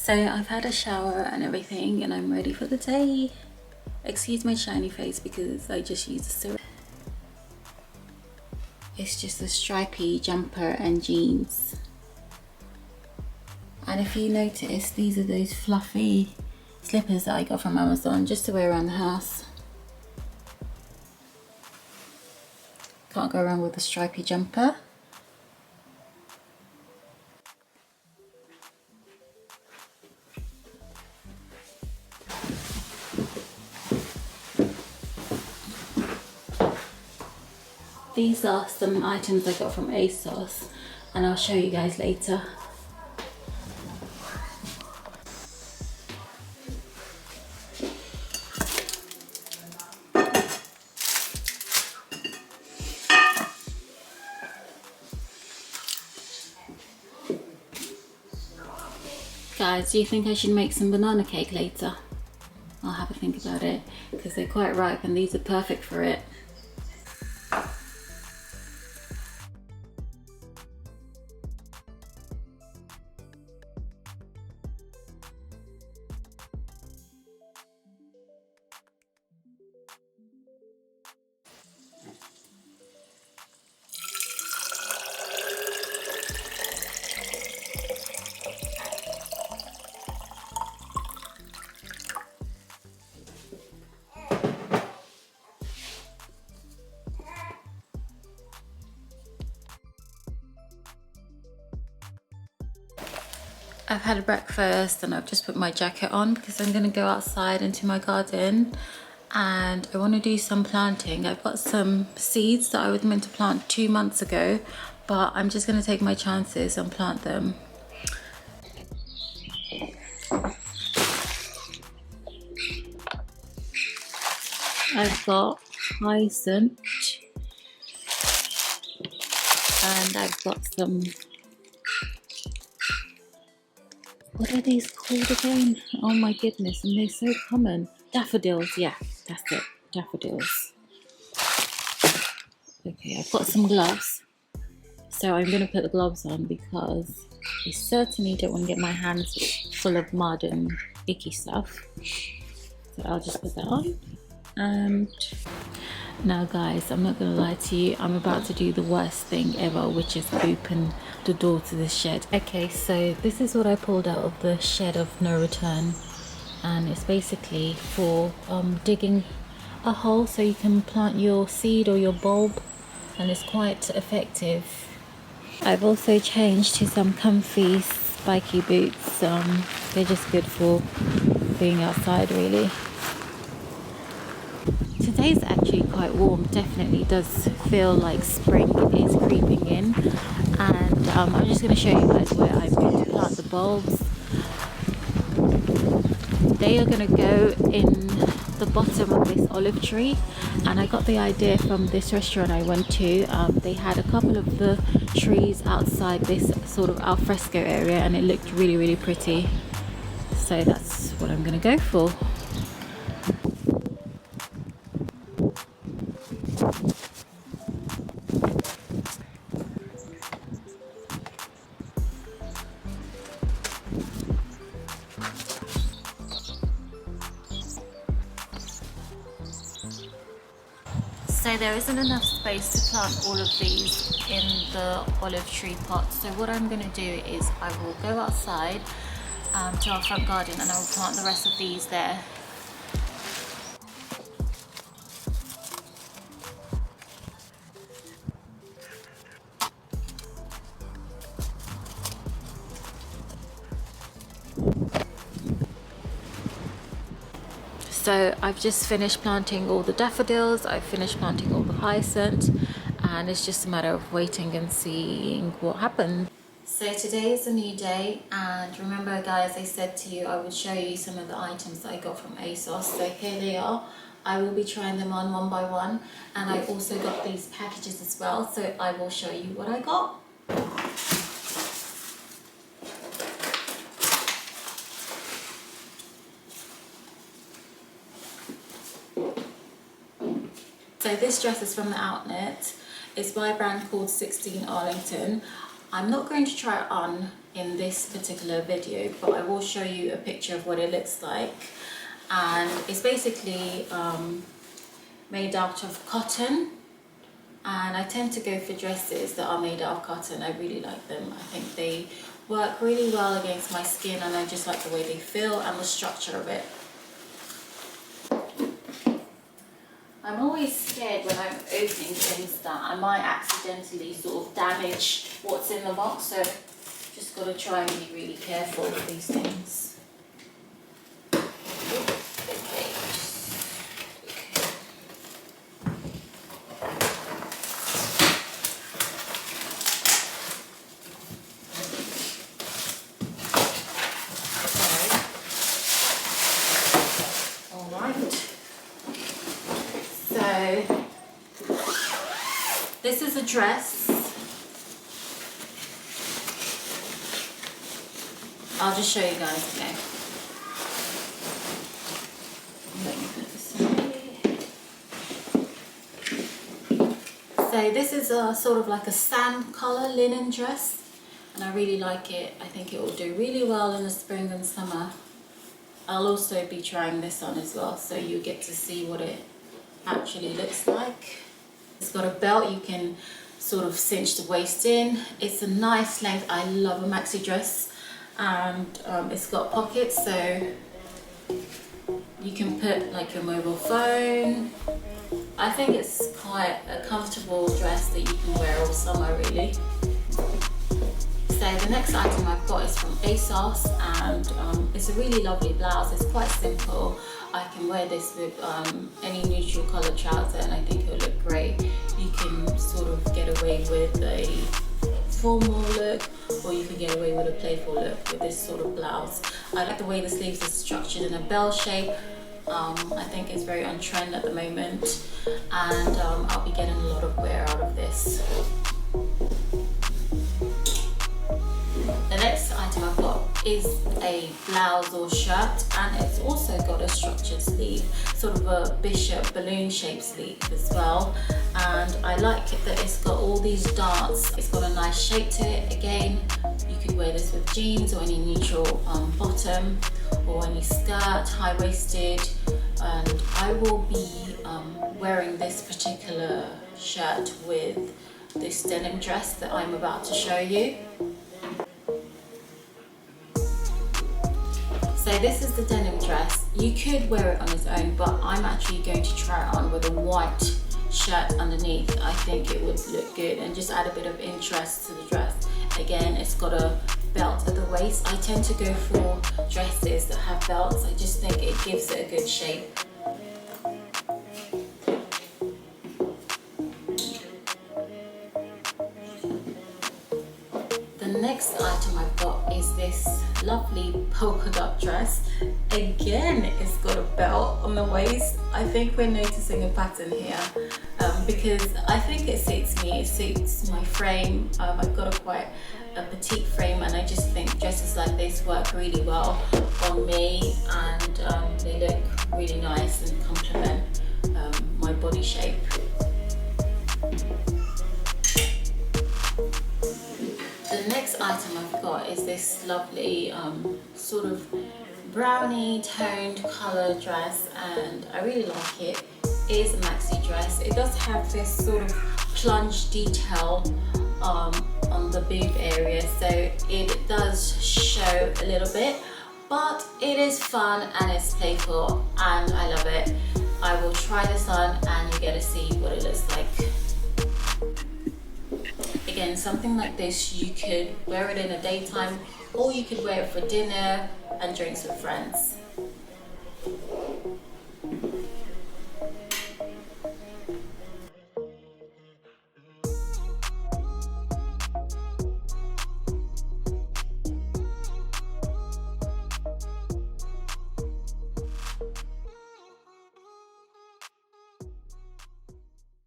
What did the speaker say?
So I've had a shower and everything and I'm ready for the day. Excuse my shiny face because I just used a serum. It's just a stripy jumper and jeans. And if you notice, these are those fluffy slippers that I got from Amazon just to wear around the house. Can't go wrong with a stripy jumper. These are some items I got from ASOS and I'll show you guys later. Guys, do you think I should make some banana cake later? I'll have a think about it because they're quite ripe and these are perfect for it. I've had a breakfast and I've just put my jacket on because I'm going to go outside into my garden and I want to do some planting. I've got some seeds that I was meant to plant 2 months ago, but I'm just going to take my chances and plant them. I've got hyacinth and I've got some, what are these called again? Oh my goodness, and they're so common. Daffodils, yeah, that's it, daffodils. Okay, I've got some gloves. So I'm going to put the gloves on because I certainly don't want to get my hands full of mud and icky stuff. So I'll just put that on. And now guys, I'm not going to lie to you, I'm about to do the worst thing ever, which is open the door to this shed. Okay, so this is what I pulled out of the shed of no return, and it's basically for digging a hole so you can plant your seed or your bulb, and it's quite effective. I've also changed to some comfy spiky boots. They're just good for being outside really. Today's actually quite warm, definitely does feel like spring is creeping in, and I'm just going to show you guys where I'm going to plant the bulbs. They are going to go in the bottom of this olive tree, and I got the idea from this restaurant I went to. They had a couple of the trees outside this sort of alfresco area and it looked really pretty, so that's what I'm going to go for. So there isn't enough space to plant all of these in the olive tree pot. So what I'm going to do is I will go outside to our front garden and I will plant the rest of these there. So I've just finished planting all the daffodils, I've finished planting all the hyacinth, and it's just a matter of waiting and seeing what happens. So today is a new day, and remember guys, I said to you I would show you some of the items that I got from ASOS. So here they are. I will be trying them on one by one, and I also got these packages as well, so I will show you what I got. So this dress is from the outlet. It's by a brand called 16 Arlington. I'm not going to try it on in this particular video, but I will show you a picture of what it looks like. And it's basically made out of cotton, and I tend to go for dresses that are made out of cotton. I really like them. I think they work really well against my skin, and I just like the way they feel and the structure of it. I'm always scared when I'm opening things that I might accidentally sort of damage what's in the box, so just got to try and be really careful with these things. This is a dress. I'll just show you guys, okay? Let me put this away. So this is a sort of like a sand color linen dress, and I really like it. I think it will do really well in the spring and summer. I'll also be trying this on as well, so you get to see what it actually looks like. It's got a belt, you can sort of cinch the waist in. It's a nice length. I love a maxi dress, and it's got pockets, so you can put like your mobile phone. I think it's quite a comfortable dress that you can wear all summer really. So the next item I've got is from ASOS, and it's a really lovely blouse. It's quite simple. I can wear this with any neutral colour trouser, and I think it'll look great. You can sort of get away with a formal look, or you can get away with a playful look with this sort of blouse. I like the way the sleeves are structured in a bell shape. I think it's very on trend at the moment, and I'll be getting a lot of wear out of this. The next item I've got is a blouse or shirt, and it's also got a structured sleeve, sort of a bishop balloon shaped sleeve as well. And I like it that it's got all these darts. It's got a nice shape to it. Again, you could wear this with jeans or any neutral bottom, or any skirt, high-waisted. And I will be wearing this particular shirt with this denim dress that I'm about to show you. So this is the denim dress. You could wear it on its own, but I'm actually going to try it on with a white shirt underneath. I think it would look good and just add a bit of interest to the dress. Again, it's got a belt at the waist. I tend to go for dresses that have belts. I just think it gives it a good shape. The next item I've got is this lovely polka dot dress. Again, it's got a belt on the waist. I think we're noticing a pattern here because I think it suits me. It suits my frame. I've got quite a petite frame, and I just think dresses like this work really well on me, and they look really nice and complement my body shape. The next item I've got is this lovely sort of brownie toned colour dress, and I really like it. It is a maxi dress. It does have this sort of plunge detail on the boob area, so it does show a little bit, but it is fun and it's playful, and I love it. I will try this on and you get to see what it looks like. Again, something like this, you could wear it in the daytime, or you could wear it for dinner and drinks with friends.